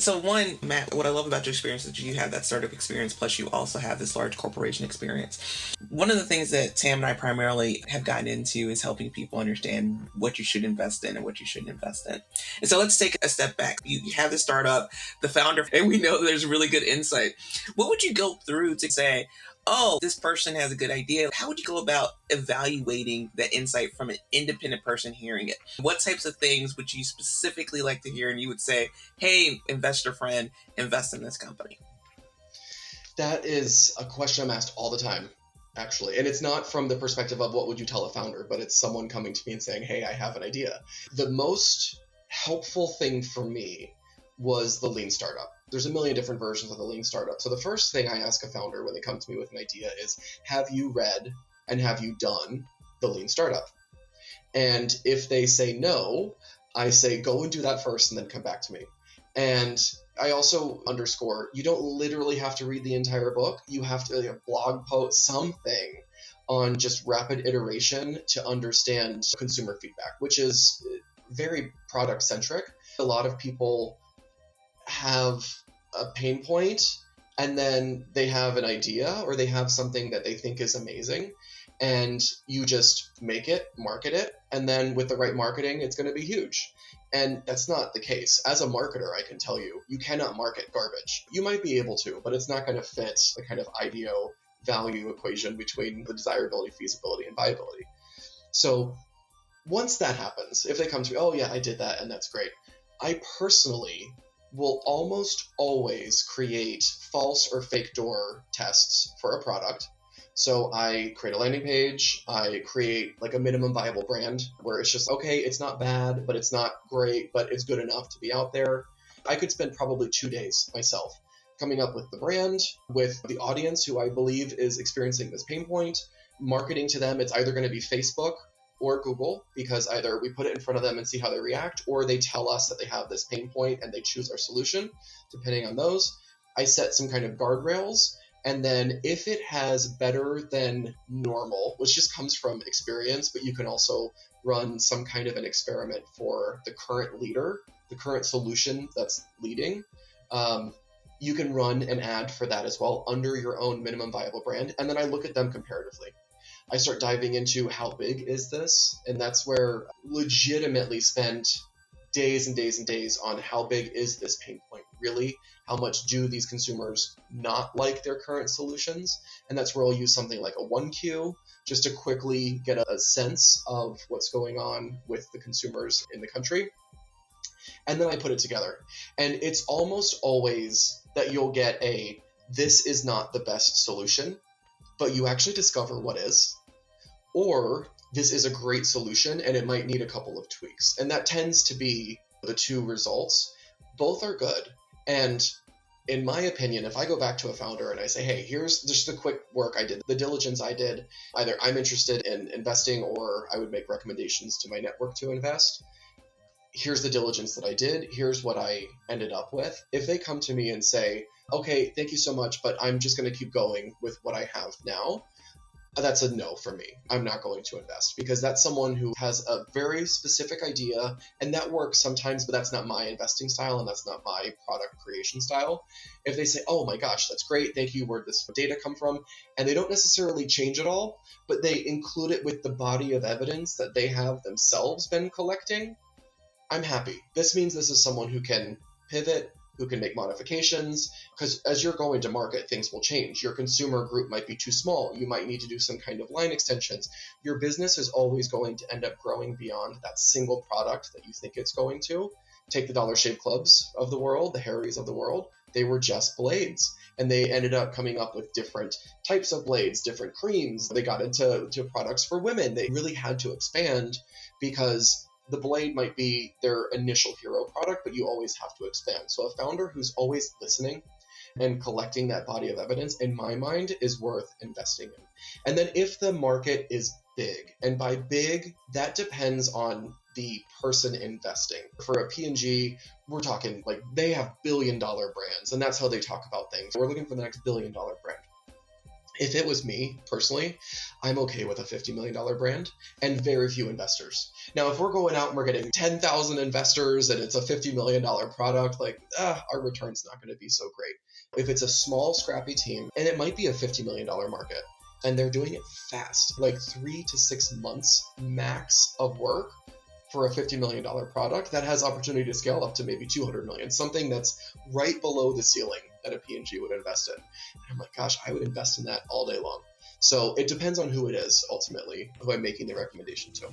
So one, Matt, what I love about your experience is you have that startup experience, plus you also have this large corporation experience. One of the things that Tam and I primarily have gotten into is helping people understand what you should invest in and what you shouldn't invest in. And so let's take a step back. You have this startup, the founder, and we know there's really good insight. What would you go through to say, oh, this person has a good idea? How would you go about evaluating that insight from an independent person hearing it? What types of things would you specifically like to hear? And you would say, hey, investor friend, invest in this company. That is a question I'm asked all the time, actually. And it's not from the perspective of what would you tell a founder, but it's someone coming to me and saying, hey, I have an idea. The most helpful thing for me was the lean startup. There's a million different versions of the lean startup. So the first thing I ask a founder when they come to me with an idea is, have you read and have you done the lean startup? And if they say no, I say, go and do that first and then come back to me. And I also underscore, you don't literally have to read the entire book. You have to blog post something on just rapid iteration to understand consumer feedback, which is very product centric. A lot of people have a pain point and then they have an idea or they have something that they think is amazing, and you just make it, market it, and then with the right marketing, it's going to be huge. And that's not the case. As a marketer, I can tell you, you cannot market garbage. You might be able to, but it's not going to fit the kind of IDEO value equation between the desirability, feasibility, and viability. So once that happens, if they come to me, oh yeah, I did that and that's great, I personally will almost always create false or fake door tests for a product. So I create a landing page, I create like a minimum viable brand where it's just, okay, it's not bad, but it's not great, but it's good enough to be out there. I could spend probably 2 days myself coming up with the brand, with the audience who I believe is experiencing this pain point, marketing to them. It's either going to be Facebook or Google, because either we put it in front of them and see how they react, or they tell us that they have this pain point and they choose our solution, depending on those. I set some kind of guardrails. And then if it has better than normal, which just comes from experience, but you can also run some kind of an experiment for the current leader, the current solution that's leading, you can run an ad for that as well under your own minimum viable brand. And then I look at them comparatively. I start diving into how big is this? And that's where legitimately spend days and days and days on how big is this pain point really? How much do these consumers not like their current solutions? And that's where I'll use something like a 1Q just to quickly get a sense of what's going on with the consumers in the country. And then I put it together. And it's almost always that you'll get this is not the best solution, but you actually discover what is, or this is a great solution and it might need a couple of tweaks. And that tends to be the two results. Both are good. And in my opinion, if I go back to a founder and I say, hey, here's just the quick work I did, the diligence I did, either I'm interested in investing or I would make recommendations to my network to invest. Here's the diligence that I did. Here's what I ended up with. If they come to me and say, okay, thank you so much, but I'm just going to keep going with what I have now, that's a no for me. I'm not going to invest, because that's someone who has a very specific idea, and that works sometimes, but that's not my investing style and that's not my product creation style. If they say, oh my gosh, that's great, thank you, where'd this data come from? And they don't necessarily change it all, but they include it with the body of evidence that they have themselves been collecting, I'm happy. This means this is someone who can pivot, who can make modifications, because as you're going to market, things will change. Your consumer group might be too small. You might need to do some kind of line extensions. Your business is always going to end up growing beyond that single product that you think it's going to. Take the Dollar Shave Clubs of the world, the Harrys of the world. They were just blades, and they ended up coming up with different types of blades, different creams. They got into products for women. They really had to expand, because the blade might be their initial hero product, but you always have to expand. So a founder who's always listening and collecting that body of evidence, in my mind, is worth investing in. And then if the market is big, and by big, that depends on the person investing. For a P&G, we're talking like they have billion-dollar brands, and that's how they talk about things. We're looking for the next billion-dollar brand. If it was me personally, I'm okay with a $50 million brand and very few investors. Now, if we're going out and we're getting 10,000 investors and it's a $50 million product, like our return's not going to be so great. If it's a small, scrappy team, and it might be a $50 million market, and they're doing it fast, like 3 to 6 months max of work for a $50 million product that has opportunity to scale up to maybe 200 million, something that's right below the ceiling that a P&G would invest in. And I'm like, gosh, I would invest in that all day long. So it depends on who it is, ultimately, who I'm making the recommendation to.